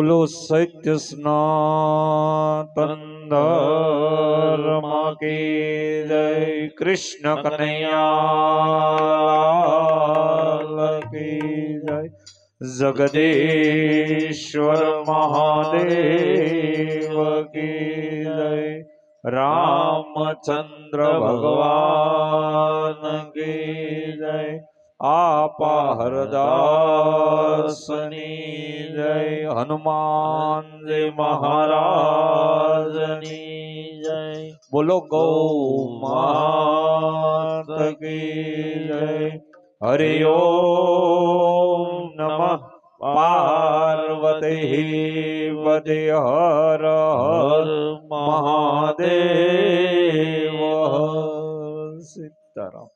બોલો સત્ય સનાતન ધર્મ કી જય, કૃષ્ણ કનૈયા કી જય, જગદીશ્વર મહાદેવ કી જય, રામચંદ્ર ભગવાન કી જય, આપા હરદાસની જય, હનુમાનજી મહારાજની જય, બોલો ગૌ માત કી જય. હરિ ઓમ નમઃ પાર્વતી પદે હર હર મહાદેવ. સીતારામ.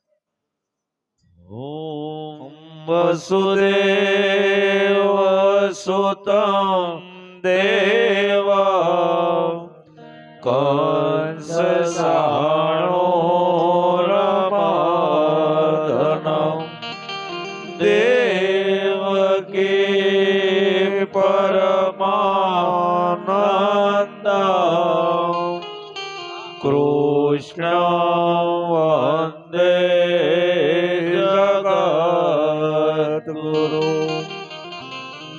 ઓમ વસુદેવ સુતં દેવ કંસ સહાણોરમર્દનમ દેવકી પરમાનંદ કૃષ્ણ વંદે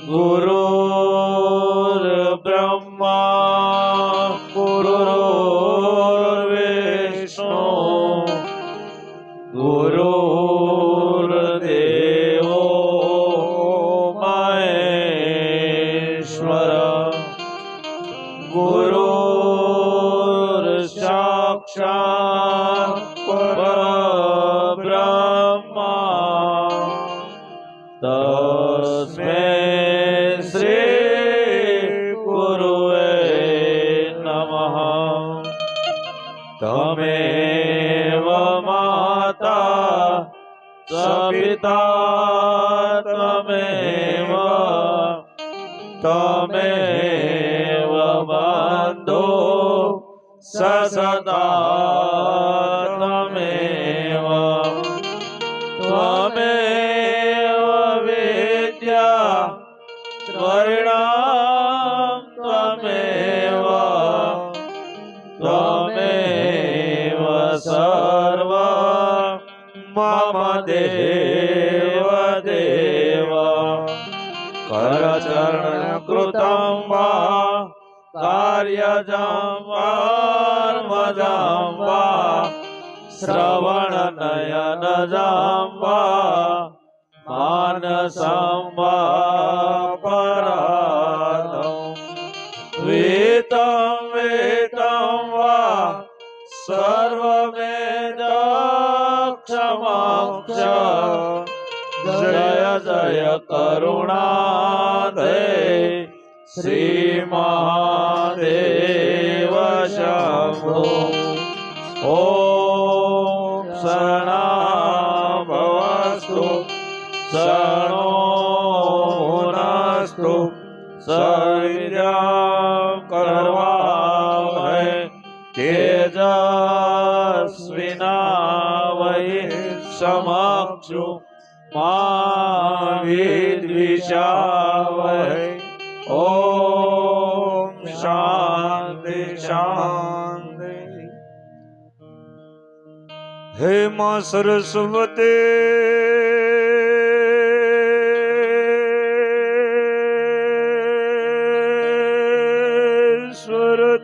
ગુરુર્બ્રહ્મા ગુરુર્વિષ્ણુ ગુરુર્દેવો મહેશ્વર ગુરુર્સાક્ષાત પરબ્રહ્મા તસ્મૈ શ્રી ગુરુવે નમઃ. તમેવ માતા સ પિતા તમેવ બંધો સ સદા તમેવ વિદ્યા વર્ણામ ત્વમેવ સર્વ મમ દેવ દેવ. કરચરણ કૃતં વા કાર્યજં કર્મજં વા શ્રવણ નયનજં વા માનસં વા પરાધં વેતં વા સર્વમેદક્ષમક્ષ. જય જય કરુણાધે શ્રી મહાદેવ શંભો. ઓમ શરણાભવસ્તુ શરણો ભુનસ્તુ શૈર્યં કરવાવહૈ તેજસ્વિનાવહૈ સમક્ષુ મા વિદ્વિષાવહૈ. ઓમ શાંતિ શાંતિ. હે માં સરસ્વતી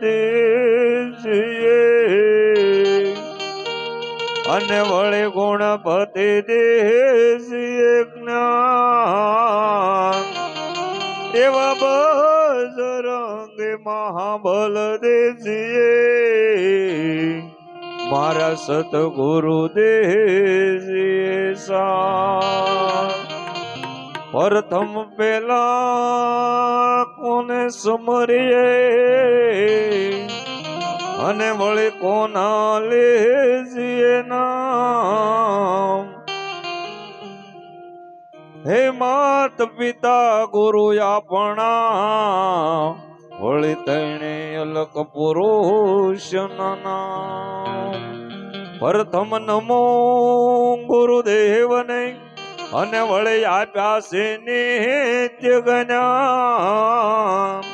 દેજીએ અને વળે ગુણપતિ દેજીએ જ્ઞાન એવા બજરંગ મહાબલ દેજીએ મારા સતગુરુ દેજીએ સા. પ્રથમ પેલા કોને સમરીએ અને વળી કોના લેજીએ નામ. હે માત પિતા ગુરુ આપણા વળી તણે અલક પુરુષ નામ. પ્રથમ નમો ગુરુદેવને અને વળી આપ્યા છે નિત્ય જ્ઞાન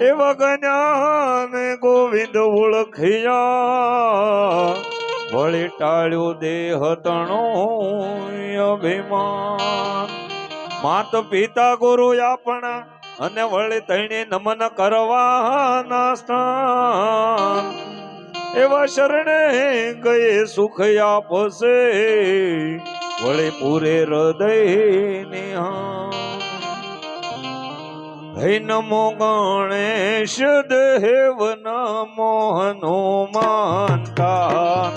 એવા જ્ઞાન ગોવિંદ ઓળખ્યા વળી ટાળ્યું દેહ તણું અભિમાન માત પિતા ગુરુ આપણા અને વળી તઈને નમન કરવાના સ્થાન એવા શરણે ગયે સુખ આપશે વળી પૂરે હૃદય નિહાન હે નમો ગણેશ દેવ નમો હનુમાનતા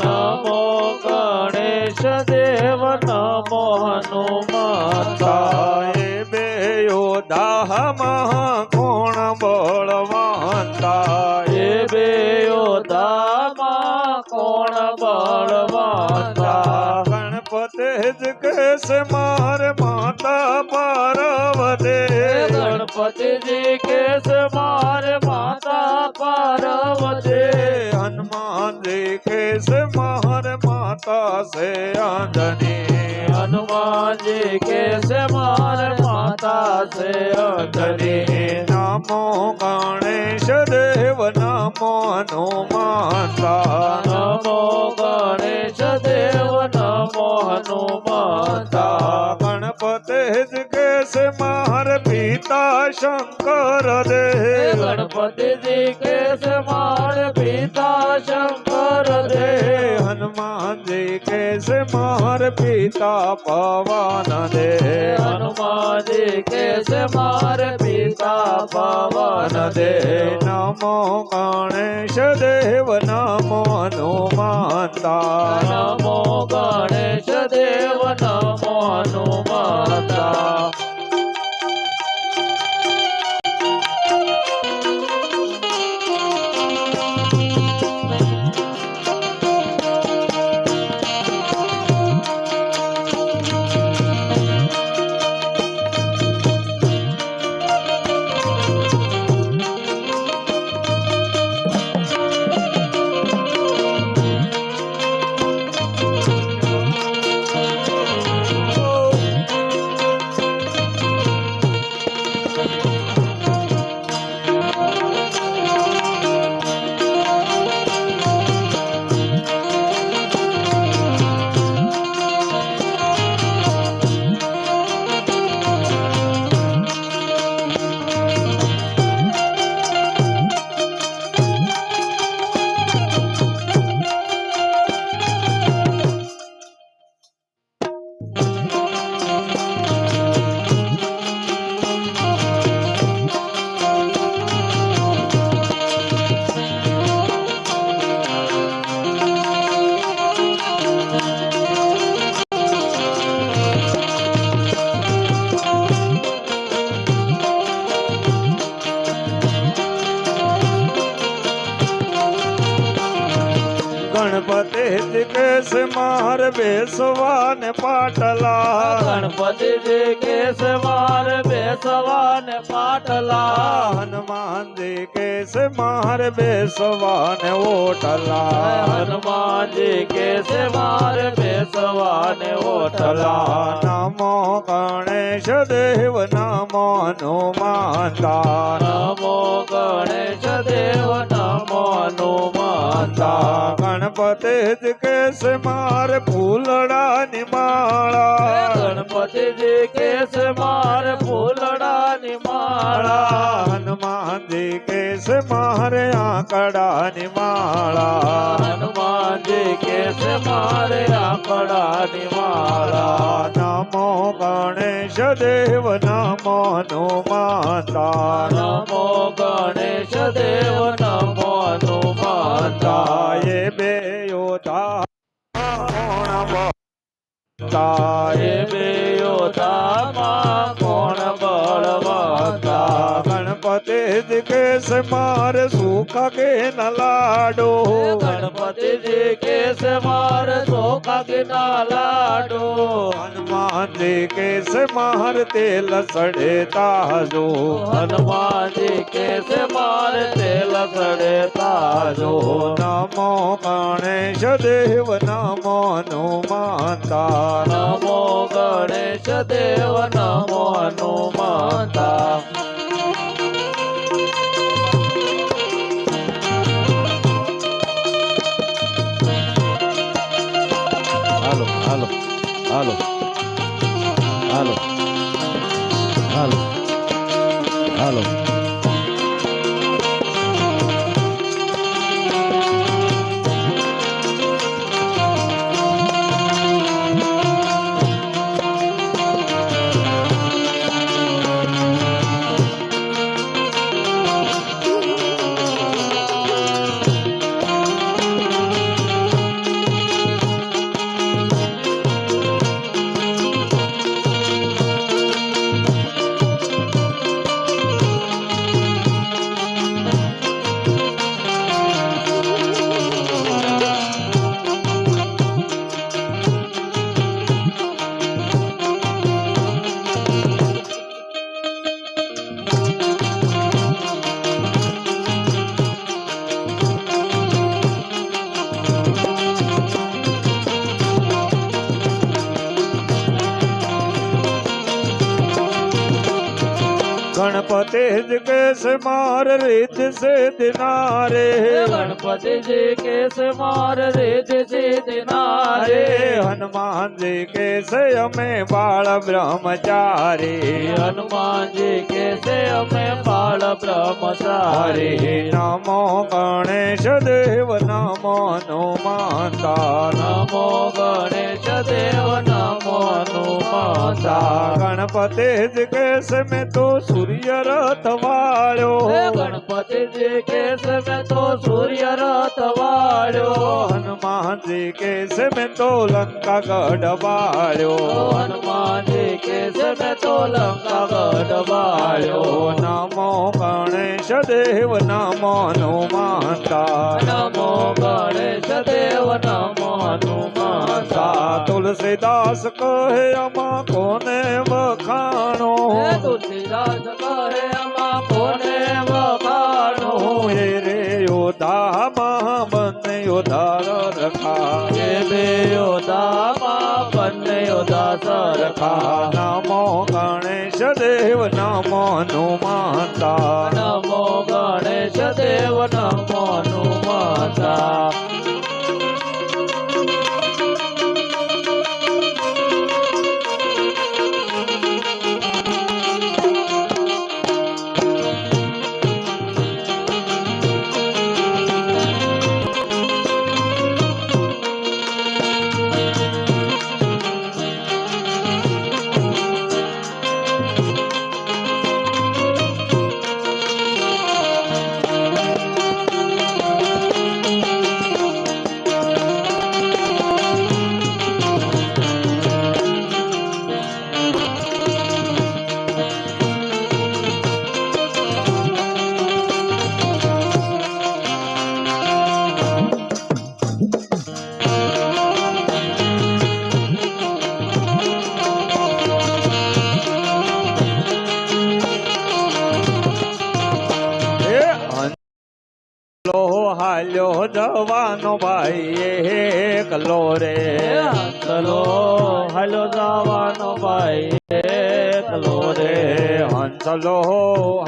નમો ગણેશ દેવ નમો હનુમાનતા એ બે યોદ્ધામાં કોણ બળવાનતા એ બે યોદ્ધામાં કોણ બળવાનતા ગણપતિ જ કેસે મારે માતા પાર્વતી ગણપતિજી કેસ મારે માતા પાર્વતી હનુમાનજી કેસ મારે માતા સે આંજની હનુમાનજી કેસ મારે માતા છે અંજની નમો ગણેશ દેવ નમો હનુમાનતા નમો ગણેશ દેવ નમો હનુમાનતા ગણપતિ જ કેસ મારે પિતા શંકર દેવ ગણપતિજી કેસ મારે પિતા શંકર દેવ હનુમાનજી કેસ મારે પિતા પવન દેવ હનુમાનજી કેસ મારે પિતા પવન દેવ નમો ગણેશ દેવ નમો હનુમાનતા નમો ગણેશ દેવ નમો હનુમાનતા ગણપતિ કેસ માર બેસવાને પાટલા ગણપતિજી કેસ મારે બેસવાને પાટલા હનુમાનજી કેસ માર બેસવાને ઓટલા હનુમાનજી કેસ મારે બેસવાને ઓટલા નમો ગણેશ દેવ નમો હનુમાનતા નમો ગણેશ દેવ નમો હનુમાનતા ગણપતિ જ કેસ માર ફૂલડાની માળા ગણપતિજી કેસ મારે ફૂલડાની માળા હનુમાનજી કેસ મારે આંકડાની માળા હનુમાનજી કેસ મારે આંકડાની માળા નમો ગણેશ દેવ નમો હનુમાનતા નમો ગણેશ દેવ નમો હનુમાનતા એ બે યોધા તારે એ બે યોદ્ધામાં કોણ બળવાનતા ગણપતિ જ કેસ મારે સુખા કે ન લાડો ગણપતિજી કેસ મારે સોખા કિના લાડો હનુમાનજી કેસ માર તેલ સડે તાજો હનુમાનજી કેસ મારે તેલ સડે તાજો નમો ગણેશ દેવ નમો હનુમાનતા નમો ગણેશ ગણેશ દેવ નમો હનુમંતા. હાલો હાલો હાલો હાલો હાલો હાલો. गणपति जी कैसे मार रिद्ध से दिनारे गणपति जी कैसे मार रिद्ध से दिनारे. हनुमान जी कैसे हमें बाल ब्रह्मचारी हनुमान जी कैसे हमें बाल ब्रह्मचारी. नमो गणेश देव नमो हनुमंता नमो गणेश देव नमो हनुमंता. गणपति जी कैसे में तो सूर्य रथ वाळ्यो गणपति जी कैसे में तो सूर्य रथ वाळ्यो. हनुमान जी कैसे में तो लंका गढ़ वाळ्यो हनुमान जी कैसे में तो लंका गढ़ वाळ्यो. नमो गणेश देव नमो हनुमंता नमो गणेश देव नमो हनुमंता. तुलसीदास कहे अमा कोने वखाणो तुलसीदास कहे अमा कोने वखाणो. हे रे योधा महाबन योधार रखा ये बे योधा बन योधा सरखा. नमो गणेश देव नमो हनुमंता नमो गणेश देव नमो हनुमंता. હાલ્યો જવાનો ભાઈ એકલો રે હંસલો હાલો જવાનો ભાઈ એકલો રે. હંસલો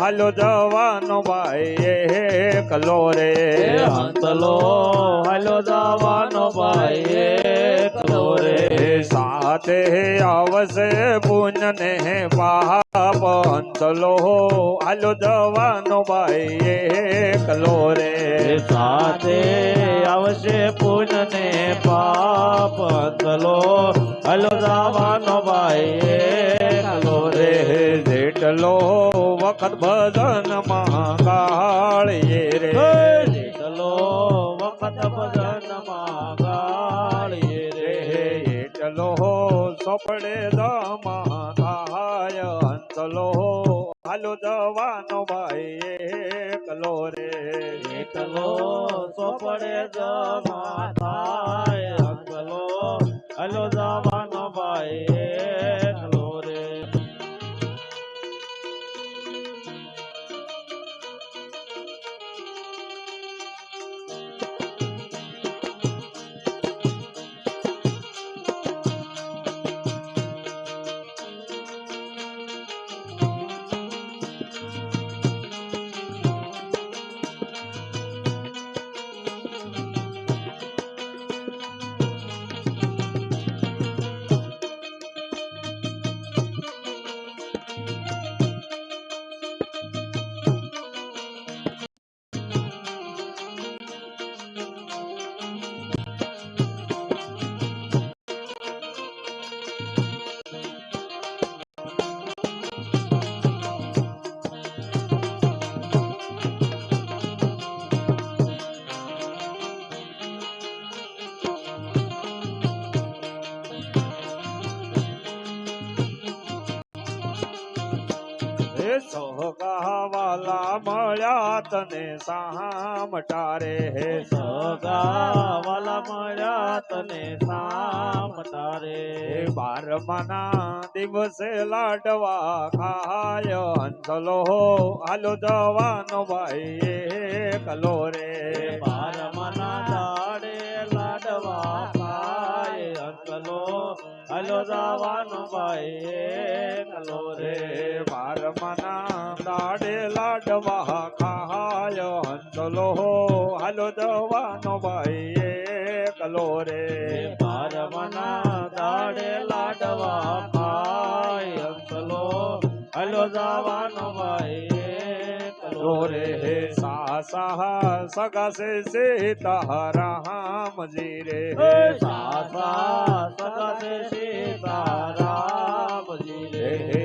હાલ્યો જવાનો ભાઈ એકલો રે હંસલો હાલો જવાનો ભાઈ એકલો રે. સાથે આવશે પુણ્ય ને પાપ હંસલો હાલ્યો જવાનો ભાઈ એકલો રે સાથે આવશે પુણ્ય ને પાપ. હંસલો હાલો જવાનો ભાઈ એકલો રે. જેટલો વખત ભજન માં ગાળીએ રે જેટલો વખત ભજન માં ગાળીએ રે. એટલો સોપડે દમા થાય હંસલો હાલો જવાનો ભાઈ એકલો રે એકલો સોપડે જમા થાય. હંસલો હાલો જવાનો ભાઈ એકલો રે. સોગા વાલા મળ્યા તને સામટારે હે સગા વાલા મળ્યા તને સામ તારે હે બારમાના દિવસે લાડવા ખાય હંસલો હાલો જવાનો ભાઈ એકલો રે બારમાના દાડે લાડવા ખાય અંકલો હાલો જવાનો ભાઈ એકલો રે રે બારમાના દાડે લાડવા ખાય હંસલો હાલો જવાનો ભાઈ એકલો રે બારમાના દાડે લાડવા ખાય અંકલો હાલો જવાનો ભાઈ એકલો રે હે સાસા સગા સે સીતારામજી રે હે સાસા સગા સે સીતારામજી હે રે હે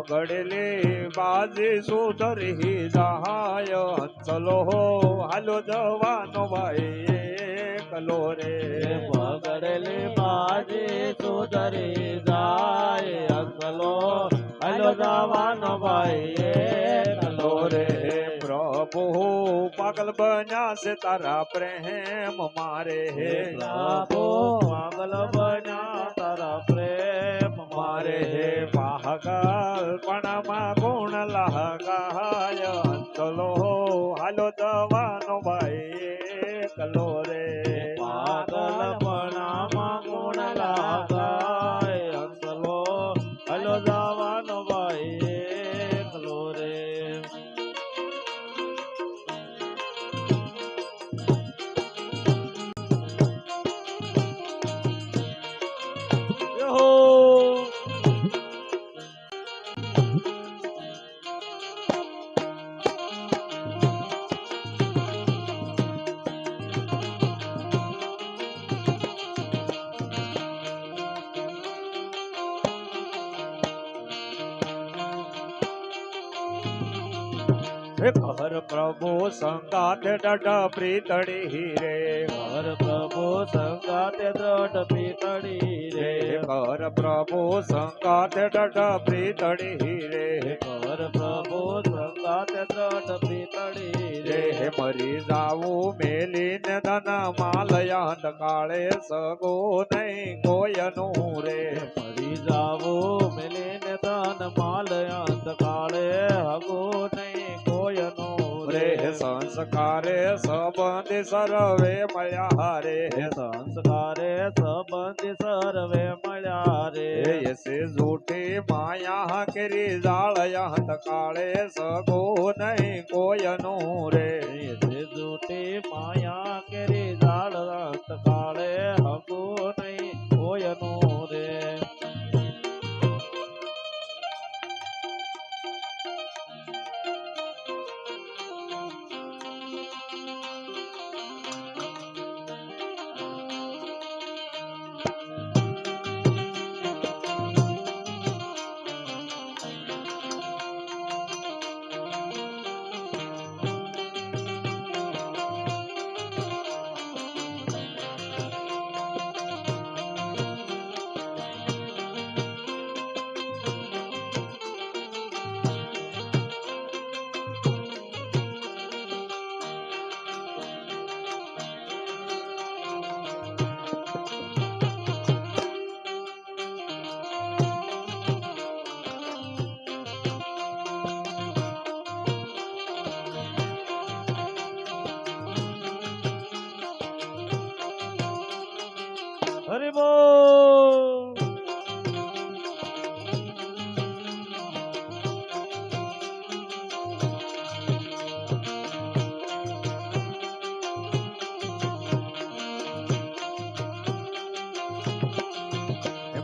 બગડેલી બાજી સુધરી જાય હંસલો હાલો જવાનો ભાઈ એકલો રે બગડેલી બાજી સુધરી જાય અંકલો હાલો જવાનો ભાઈ એકલો રે રે પ્રભુ પાગલ બન્યા છે તારા પ્રેમ મારે હે પ્રભુ પાગલ બન્યા તારા પ્રેમ મારે મારે હે પાગલ પણમાં ગુણ લગાય હંસલો હાલો જવાનો ભાઈ એકલો રે પાગલ પણામાં ગુણ લાગાય અંકલો હાલો જવાનો ભાઈ એકલો રે યો હે ઘર પ્રભુ સંગાત ડડ પ્રીતડી રે હર પ્રભુ સંગાતે દ્રઢ પીતળી રે રે ઘર પ્રભુ સંગાત ડડ પ્રીતડી રે હર પ્રભુ સંગાતે દ્રઢ પીતળી રે રે હે મરી જાવું મેલીને ધન માલયાંત કાળે સગો નહીં કોયનું રે મરી જાવું મિલીને ધન માલયાંત કાળે હગો નહીં કોયનું રે રે સંસ્કારે સંબંધી સર્વે મળ્યા રે સંસ્કારે સંબંધી સર્વે મળ્યા રે એસે જૂઠી માયા કરી જાળયાંત કાળે સગો નહીં કોયનું રે એસે જૂઠી માયા કેરી જાળ અંત કાળે હગો નહીં કોયનું રે હરિ બોલ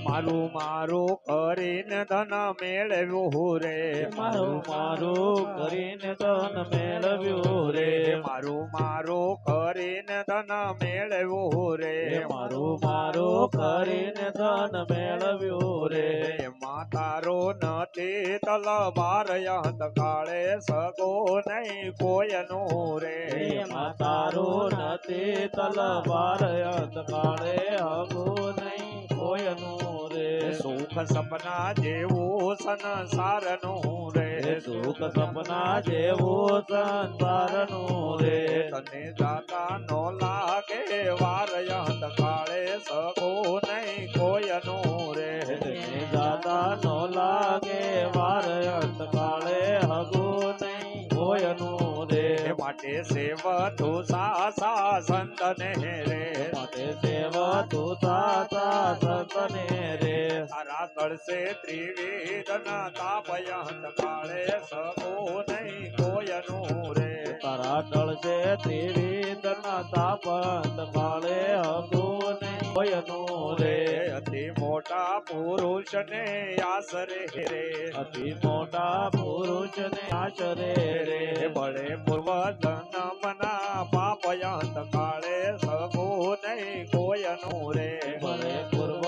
મારું મારું કરીને ધન મેળવ્યું રે મારું મારું કરીને ધન મેળવ્યું રે મારું મારું કરીને ધન મેળવ્યું રે મારું મારું કરીને ધન મેળવ્યું રે એમાં તારો નથી તલવાર અંત કાળે સગો નહીં કોયનું રે એમાં તારું નથી તલવાર અંત કાળે હગું નહીં કોયનું રે સુખ સપના જેવું સંસારનું રે સુખ સપના જેવું સંસારનું રે તને જાતા નો લાગે વાર અંધકાળે સગો નહીં કોયનું રે તેને જાતા નો લાગે વાર અંતકાળે હગો નહીં કોયનું રે માટે સેવતું સાસા સંતને રે માટે સેવા તું સાચા સંતને રે તારા તળસે ત્રિવેદન તાપય અંધકાળે સગો નહીં કોયનું રે તારા ટળશે ત્રિવિધના તાપ અંતકાળે હગો નહીં કોયનું રે અતિ મોટા પુરુષને આશરે રે અતિ મોટા પુરુષને આશરે રે બળે પૂર્વ જન્મના પાપય અંધકાળે સગો નહીં કોયનું રે ભલે પૂર્વ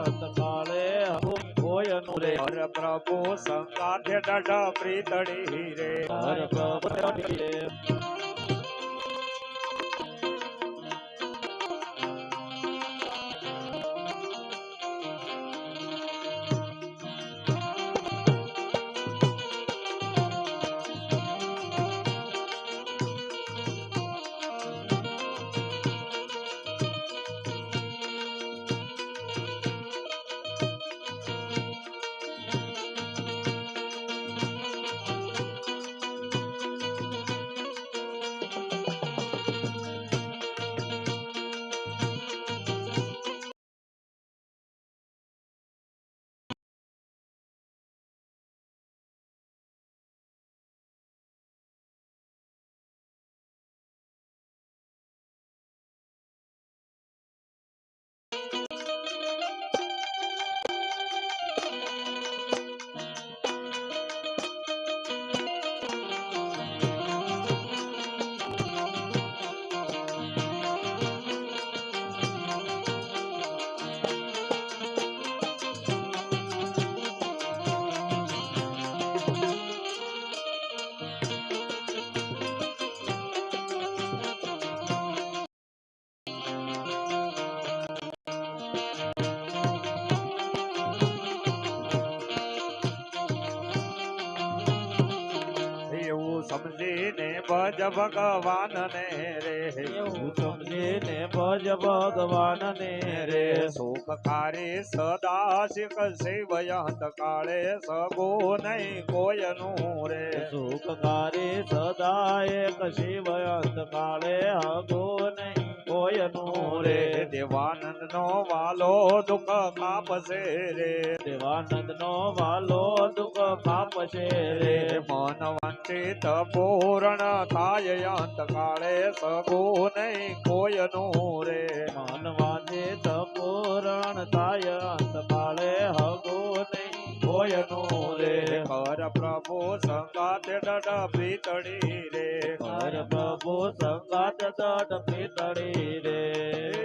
અંતકાળે હગો કોયનું રે હર પ્રભુ સંગાથે દઢ પ્રીતડી રે હર પ્રભુ રે સમજીને ભજ ભગવાનને રે એવું સમજીને ભજ ભગવાનને રે સુખકારી સદા શિખ શિવય અંતકાળે સગો નહીં કોયનું રે સુખકારી સદા એક શિવ અંતકાળે હગો નહીં કોયનું રે દેવાનંદ નો વાલો દુઃખ કાપશે રે દેવાનંદ નો વાલો દુઃખ કાપશે રે મન વંચિત પૂર્ણ થાય અંતકાળે સગો નહીં કોયનું રે મન વાંચિત પૂરણ થાય અંતકાળે હગો નહીં કોયનું રે કર પ્રભુ સંગાત દઢ પ્રીતડી રે હર પ્રભુ સંગાત દઢ પ્રીતડી રે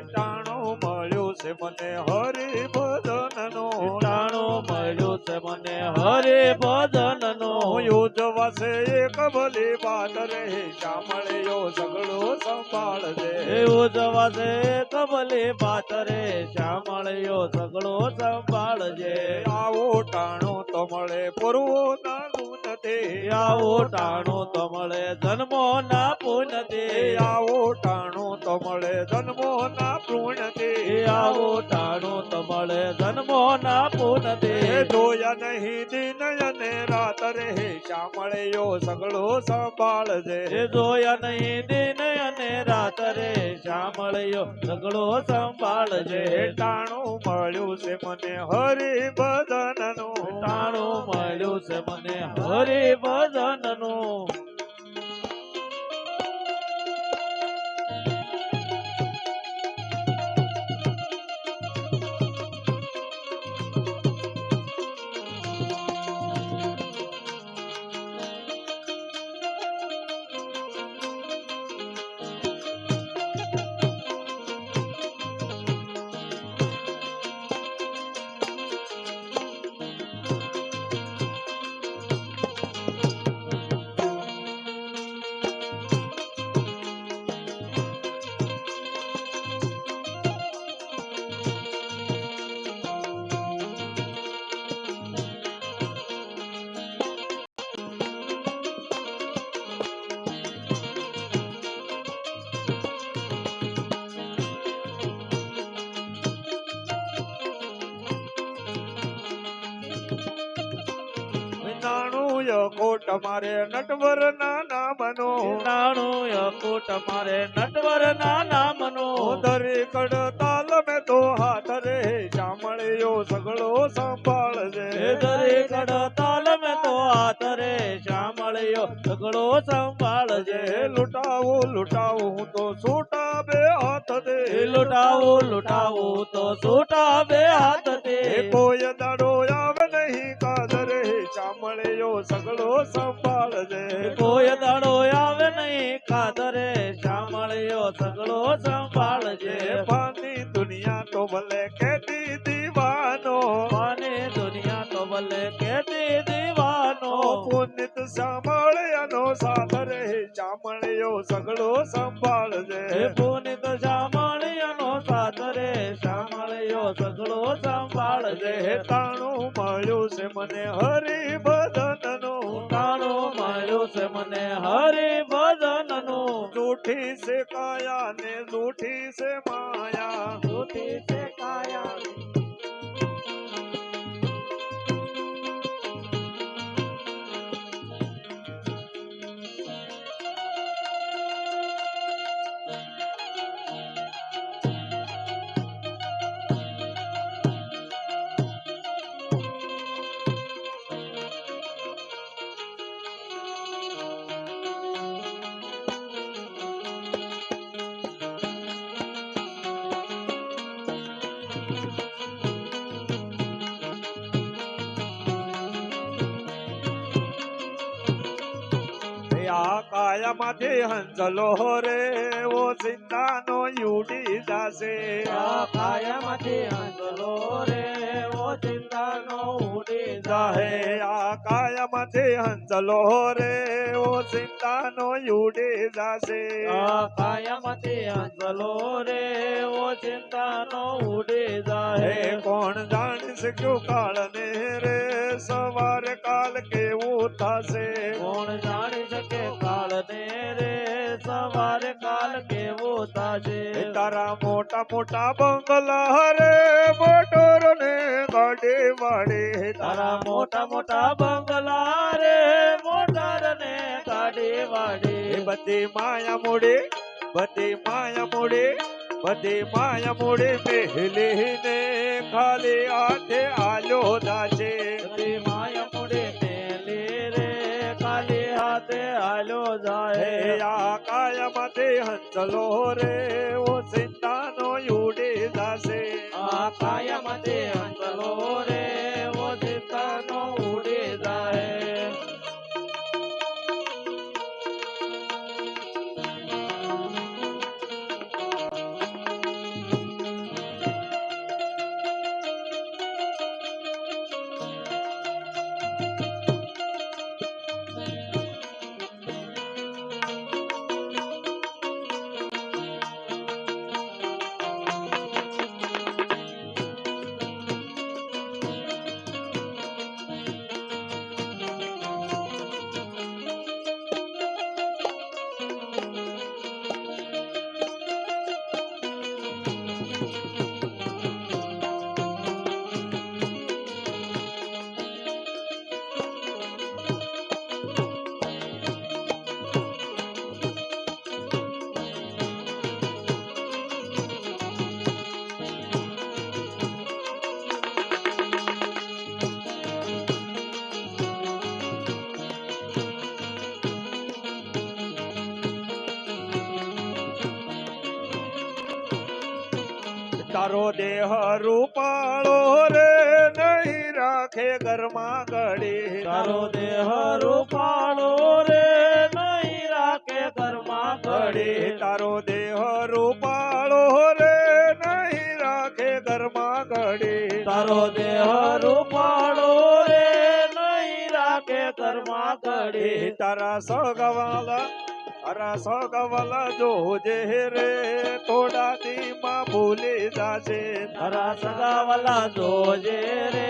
ટાણું મળ્યું છે મને હરિ ભજન નું ટાણું મળ્યું છે મને હરે ભજન નો યોજવાશે એક ભલી વાત રે શામળિયો સગડો સંભાળજે એવું જવાશે કબલે બાત રે શ્યામળિયો સગડો સંભાળજે આવો ટાણું તો મળે પૂર્વો ના ગુણ તે આવો ટાણું તો મળે જન્મો ના પુણ્ય તે આવો ટાણું તો મળે જન્મો ના પૂર્ણ તે આવો ટાણું તો મળે જન્મો ના પુણ્ય તે જોયા નહીં દિન અને રાત રે શામળિયો સગડો સંભાળજે એ જોયા નહીં દિન અને રાત રે શ્યામળિયો સગડો સંભાળજે ટાણું મળ્યું છે મને હરિ ભજન નું ટાણું મળ્યું છે મને હરે ભજન નું અકોટ મારે નટવર ના નામનો નાણું અકુટ મારે નટવર ના નામનો ધરી કડતાલ મેં તો હાથ રે શામળિયો સગળો સંભાળજે દરેક કડતાલ મેં તો હાથ રે શામળિયો સગળો સંભાળજે લૂંટાવું લૂંટાવું હું તો છૂટા બે હાથ દે લૂંટાવું લૂંટાવું તો છૂટા બે હાથ દે કોઈ દાડો આવે નહીં કાદરે શામળિયો સગળો સંભાળજે કોઈ દાડો આવે નહીં ખાધરે શામળિયો સગળો સંભાળજે પાની દુનિયા તો ભલે કેતી દીવાનો પાને દુનિયા તો ભલે કેતી દીવાનો પુનિત શામળિયાનો સાથ રે શામળિયો સગળો સંભાળજે પુનિત શામળિયાનો સાથ રે શામળિયો સગળો સંભાળજે તાણું મળ્યું છે મને હરિ ભજનનું તાણું મળ્યું છે મને હરિ ભજનનું જૂઠી છે કાયા ને જૂઠી છે માયા જૂઠી છે કાયા આ કાયામાંથી હંસલો રે ઓ સિંધાનો યુડી જાશે આ કાયામાંથી હંસલો રે ઓ ચિંતાનો ઉડી જાહે જાહે આ કાયામાંથી હંસલો રે ઓ સિંધાનો યુડી જાશે આ કાયામાંથી હંસલો રે ઓ ચિંતાનો ઉડી હે જાહે કોણ જાણી શક્યું કાળને રે સવારે કાલ કેવું થશે કોણ જાણી શકે કાળને રે સવારે કાલ કેવો થશે તારા મોટા મોટા બંગલા રે મોટોર ને ગાડી વાડી તારા મોટા મોટા બંગલા રે મોટર ને ગાડી એ વાડી બધી માયા મૂડી બધી માયા મૂડી બધી માયા મૂડી મેહલી ને ખાલી હાથે આલ્યો દાશે બધી માયા મુડે મેલી રે ખાલી હાથે હાલ્યો હે જાય આ કાયામાંથી હંસલો રે ઓ સિંધાનો યુડી દાશે આ કાયામાંથી હંસલો રે ઓ ચિંતાનો ઉડી જાય તારો દેહ રૂપાળો રે નહીં રાખે ઘરમાં ઘડી તારો દેહ રૂપાળો રે નહીં રાખે ઘરમાં ઘડી ઘડી તારો દેહ રૂપાળો રે નહીં રાખે ઘરમાં ઘડી તારો દેહ રૂપાળો રે નહીં રાખે ઘરમાં ઘડી તારા સગવાલા તારા સગવાલા જોજે રે થોડા દીમાં ભૂલી જાશે તારા સગાવાલા જોજે રે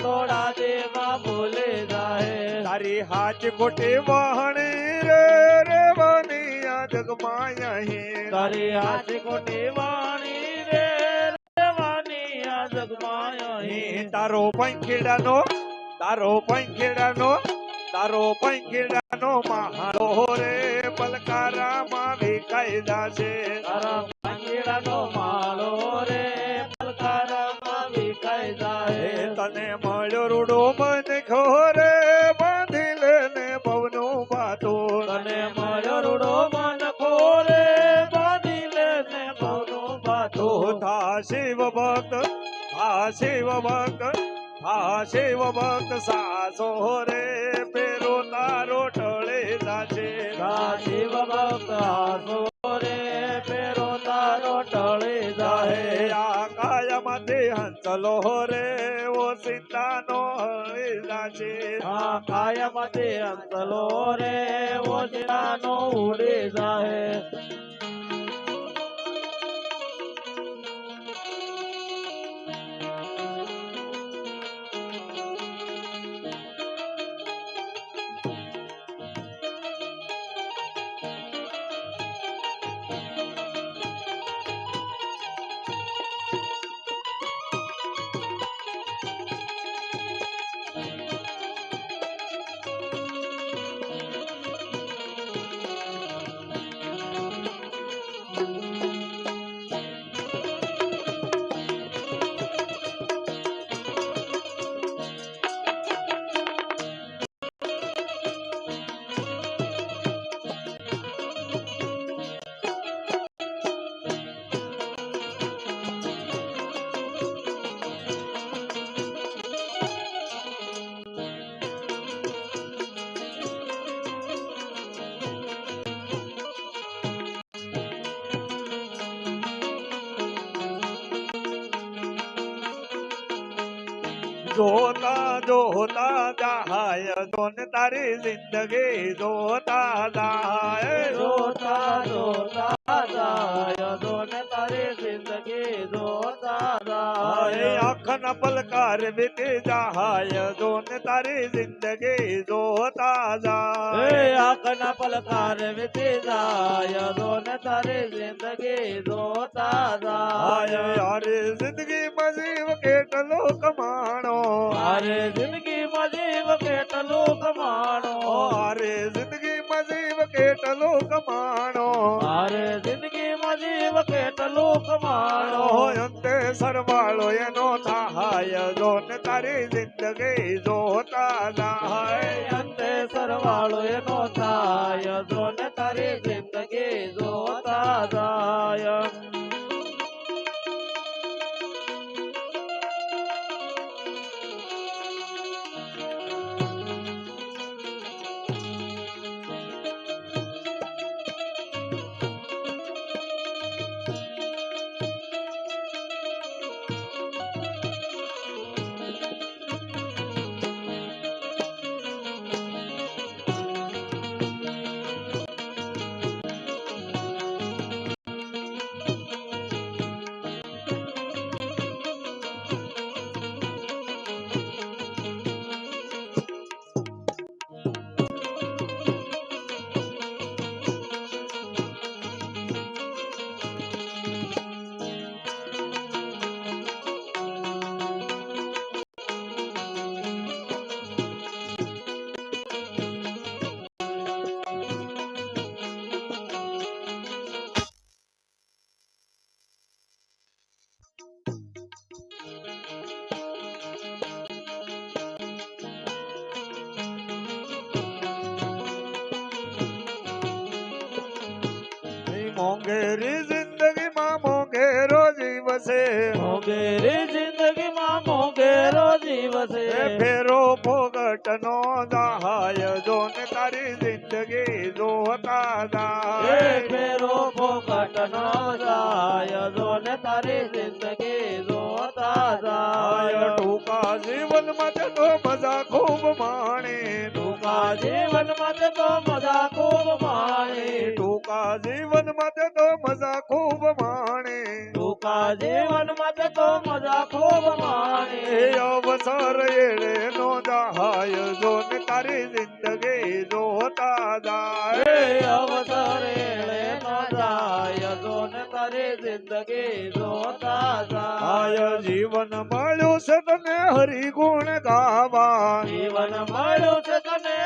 થોડા દેવા ભૂલે જાય તારી હાથ ખોટી વહાણી રે રેવાની આ જગમાં અહીં તારી હાથ ખોટી વાણી રે રેવાની આ જગમાં અહીં તારો પંખેડાનો તારો પંખેડાનો તારો પંખીડાનો મહાલો રે પલકારામાં વિકાઈ જાશે તારા પાંખીડાનો માળો રે પલકારામાં વિકાઈ જાય તને મળ્યો રૂડો મન ખોરે બાંધી લેને ભવનું બાતું તને મળ્યો રૂડો મન ખોરે બાંધી લેને ભવનું બાતું થા શિવ ભક્ત સાસો રે પેરો તારો ટળે જાશે શિવ ભક્ત આસો રે પેરો તારો ટળી જાય આ કાયામાંથી હંસલો રે ઓ સીતાનો હળી જાશે આ કાયમથી અંતલો રે ઓછાનો ઉડી જાય જોતા જોતા જાય જોન તારી જિંદગી જોતા જાય જોતા જોતા જાય દોને તારી જિંદગી જોતા જાય આંખના પલકાર વીતી જાય જોન તારી જિંદગી જોતા જાય આંખના પલકાર વીતી જાય દોને તારી જિંદગી જોતા જાય યાર જિંદગી માં જીવ કેટલો કમાણો અરે જિંદગી માં જીવ કેટલો કમાણો અરે જિંદગી માં જીવ કેટલો કમાણો અરે જિંદગી માં જીવ કેટલો કમાણો અંતે સરવાળો એનો થાય જોન તારી જિંદગી જોતા જાય અંતે સરવાળો એનો થાય જોને તારી જિંદગી જોતા જાય મોંઘેરી જિંદગીમાં મોંઘેરો જીવ છે મોંઘેરી જિંદગીમાં મોંઘેરો જીવ છે ફેરો ફોગટનો જાય જોન તારી જિંદગી જોતા જાય ફેરો ફોકટ નો જાય જોને તારી જિંદગી જોતા જાય ટૂંકા જીવનમાં તે તો મજા ખૂબ માણી ટૂંકા જીવનમાં તે તો મજા ખૂબ માણી ટૂંકા જીવનમાં તે તો મજા ખૂબ માણી ટૂંકા જીવનમાં તે તો મજા ખૂબ માણી એ અવસર એળે નો જાય જોન તારી જિંદગી જોતા જાય અવસર એળે નો જાય જોને તારી જિંદગી જોતા જાય જીવન મળ્યું છે તને હરિગુણ ગાવા જીવન મળ્યું છે તને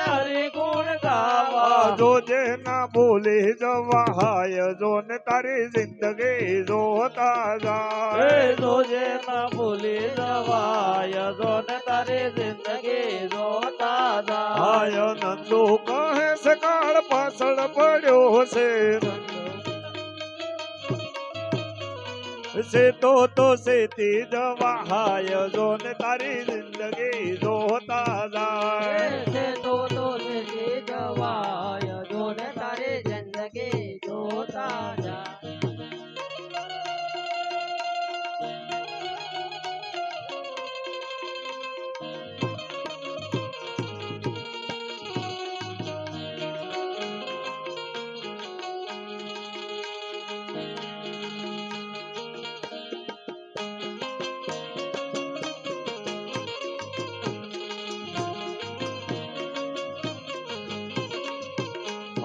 જોજે ના ભૂલી જવાય જો ને તારી જિંદગી જોતા એ જાય જોજે ના ભૂલી જવાય જો ને તારી જિંદગી જોતા જાય આય નંદુ કહે છે કાળ પાછળ પડ્યો છે તો સેતી જવાય જો ને તારી જિંદગી જોતા જાય તો સેતી જવાય જો ને તારી જિંદગી જોતા જાય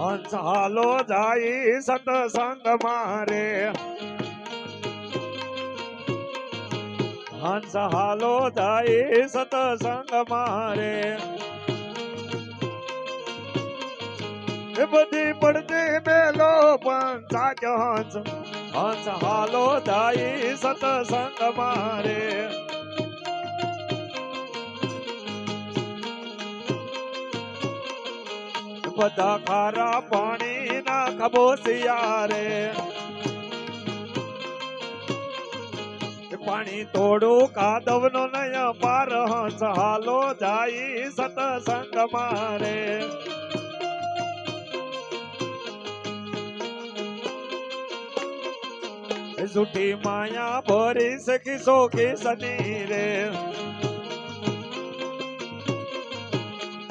હંસ હાલો જાય સતસંગ મારે હંસ હાલો જાય સતસંગ મારે એ બધી પડતી મેલો પણ સાચો હંસ હંસ હાલો જાય સતસંગ મારે બધા ખારા પાણી ના ખબોસિયા રે પાણી તોડું કાદવ નો નય પાર હંસ હાલો જાય સતસંગ મારે જૂઠી માયા ભરી સખીસો કિસની રે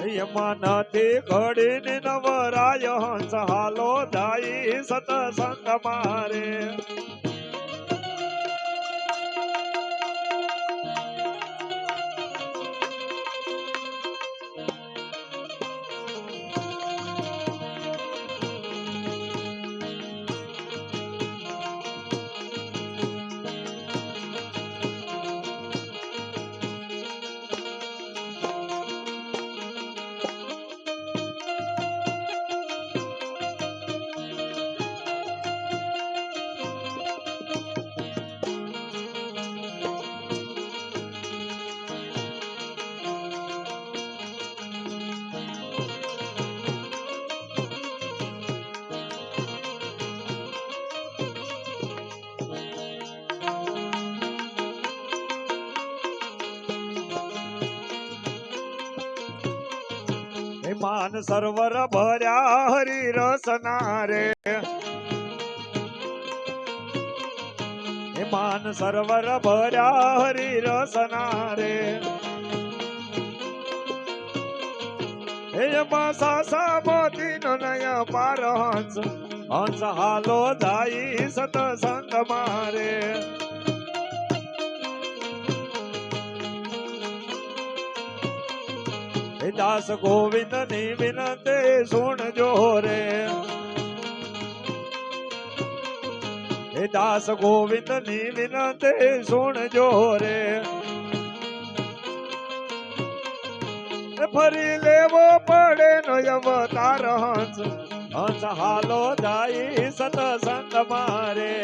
એમાં નથી ઘડી નવરાય હંસ હાલો જાય સતસંગ મારે માન સરોવર ભર્યા હરિ રસના રે માન સરોવર ભર્યા હરિ રસના રે એમાં સાસા મોતી નો નય પાર હંસ હંસ હાલો જાય સતસંગ મારે દાસ ગોવિંદ ની વિનંતી સુણજો રે દાસ ગોવિંદ ની વિનંતી સુણજો રે ફરી લેવો પડે નો અવતાર હંસ હંસ હાલો જાય સતસંગ મારે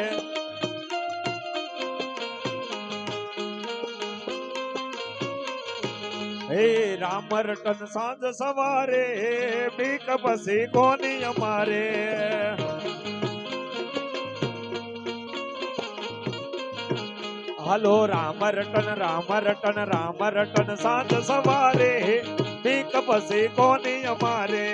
હે રામ રટન સાંજ સવારે બીક પછી કોની અમારે હાલો રામ રટન રામ રટન રામ રટન સાંજ સવારે બીક પછી કોની અમારે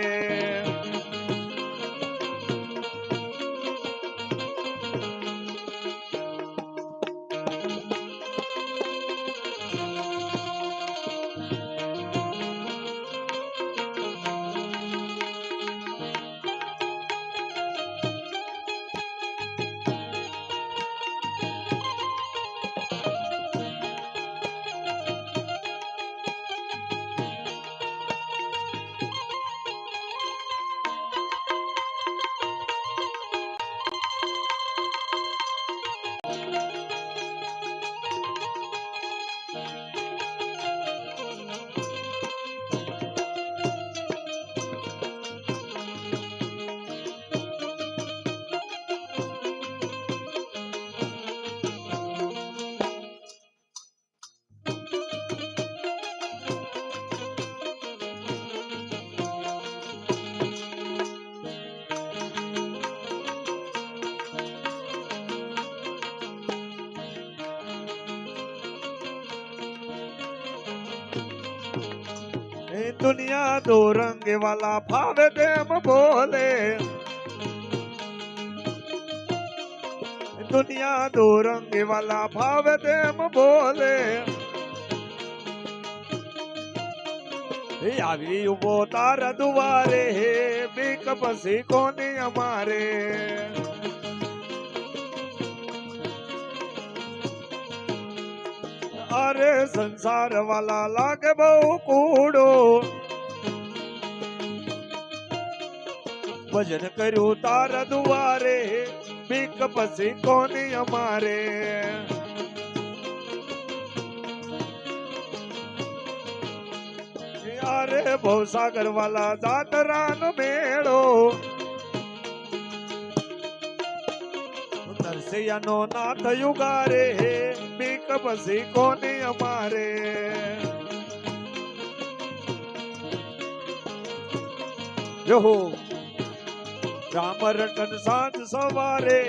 दुनिया दो रंग वाला भावे देम बोले, दुनिया दो रंग वाला भावे देम बोले। આવી ઉભો તારા દુવારે બીક પછી કોની અમારે। अरे संसार वाला लागे बहु कूड़ो, भजन करू तारा दुआरे बीक पसी कोनी हमारे। अरे बहु सागर वाला जात रान मेड़ो, नरसिया नो नाथ युगारे बीक बसी कोनी हमारे। जो राम रटन सांझ सवारे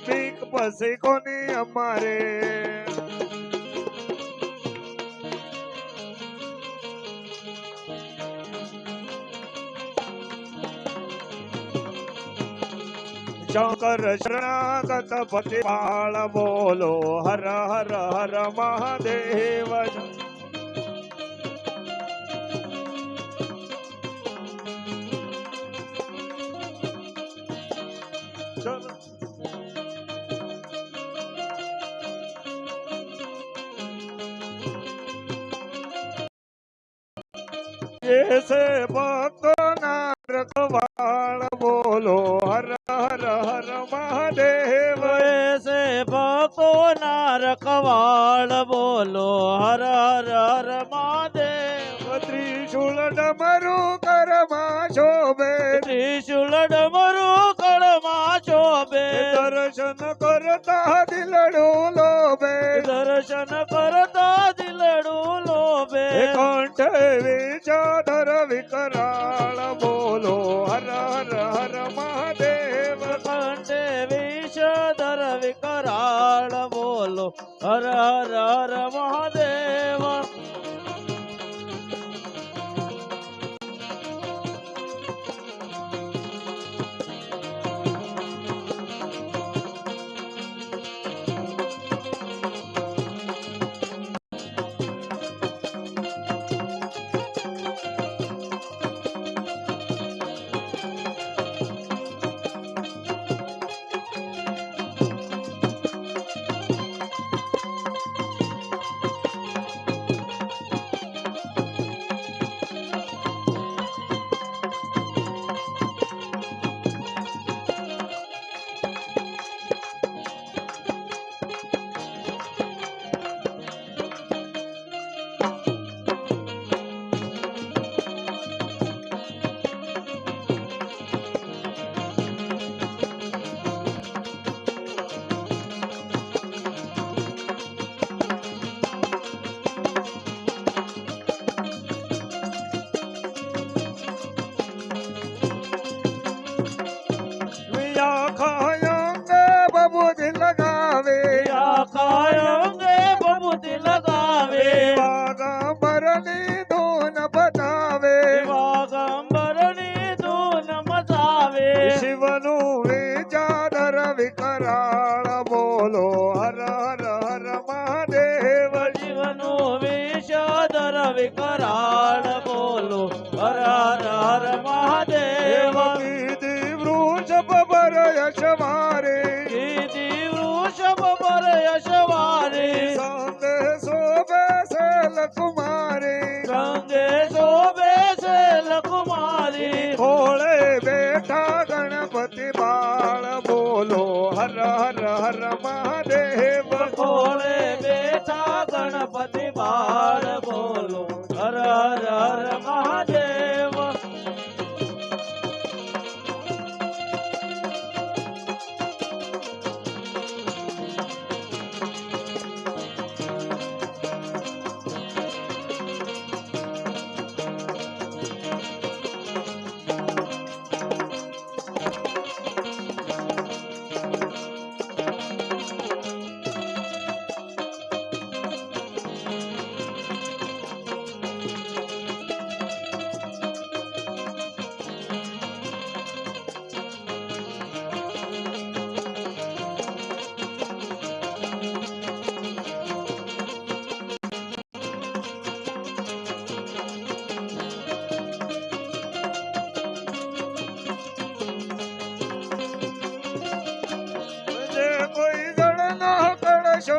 बीक बसी कोनी हमारे। शंकर शरणागत पतिपाल बोलो हर हर हर महादेव। जैसे भक्त रखवाल बोलो हर हर हर महादेव। ऐसे भक्तो ना रखवाल बोलो हर हर हर महादेव। त्रिशूल डमरू करमा शोभे, त्रिशूल डमरू कळमा शोभे। दर्शन करता दिलडू लोभे, दर्शन करता दिलडू लोभे। कंठ विषाधर विकराळ बोलो हर हर हर महादेव। कंठ विषधर विकराळ बोलो हर हर हर महादेव। विकराळ बोलो हर हर हर महादेव। जीवनो विषधर विकराळ बोलो हर हर हर महादेव। कीर्ति वृषभ बर यशवारे, कीर्ति वृषभ बर यशवारे। संगे शोभे सेल कुमारी, संगे शोभे सेल कुमारी। खोळे बेटा गणपति बाळ बोलो हर हर हर महादेव। खोळे बेटा गणपति बाळ बोलो हर हर हर महादेव।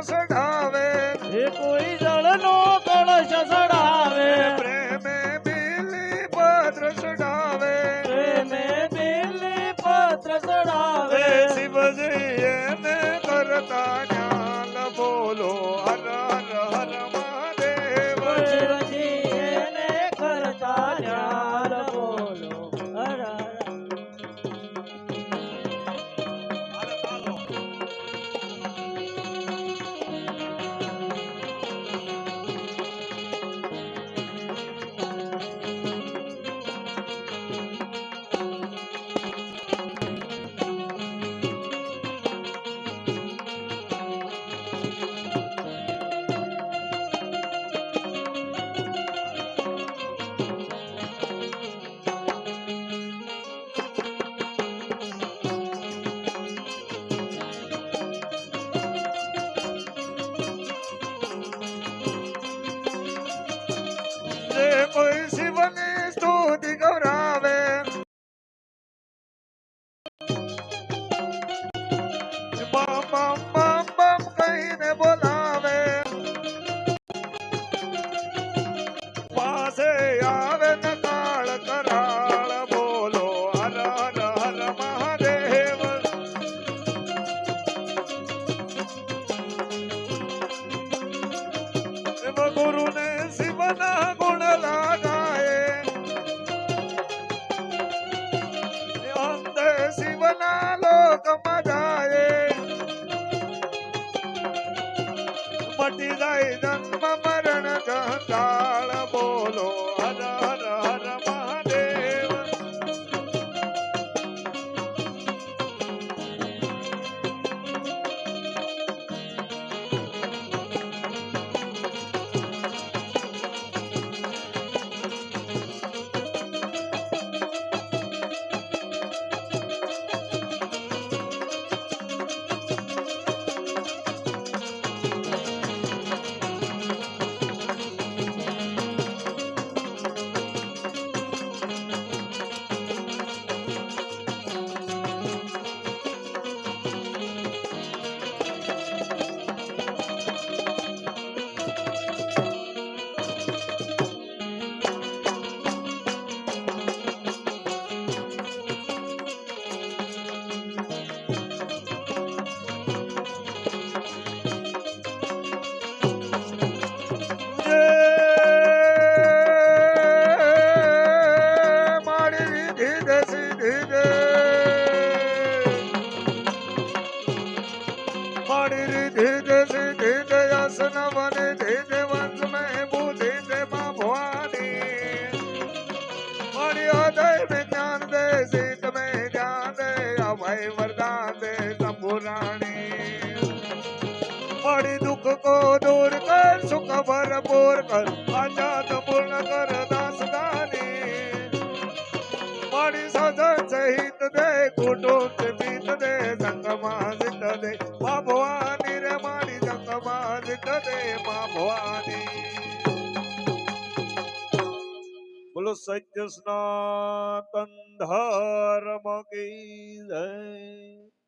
ચઢાવે એ કોઈ જળનો કળશ ચડાવે પ્રેમે બીલી પત્ર ચઢાવે પ્રેમે બિલી પત્ર ચડાવે શિવજી એને કરતા જ્ઞાન બોલો હર હર હર મહાદેવ શિવજી એને કરતા ન્યાલ બોલો હર હર. જે કોઈ શિવની સ્તુતિ ગૌરાવે બમ બમ બમ બમ કહીને બોલાવે પાસે આવે ને કાળ કરાળ બોલો હર હર હર મહાદેવ શિવ ગુરુને શિવના ગુણ લાગાય અંતે શિવના લોકમાં જાય મટી જાય જન્મ મરણ જંજાળ બોલો હર હર હર મહાદેવ મારી રીધિ દે સીધી દે મારી રીધિ દે સીધી દે આસન વને દે દે વંશ में बुद्धि दे माँ भवानी मारी हृदय में ज्ञान दे सीत में ज्ञान दे अभय वरदान दे शंभु रानी मारी दुख को दूर कर सुख भरपूर कर आजाद पूर्ण कर दास दानी मारी सजन सहित दे कुटुंब से बीत दे संगमा जित दे माँ भवानी रे मारी संगमा जित दे माँ भवानी बोलो सत्य सनातन धर्म की जय।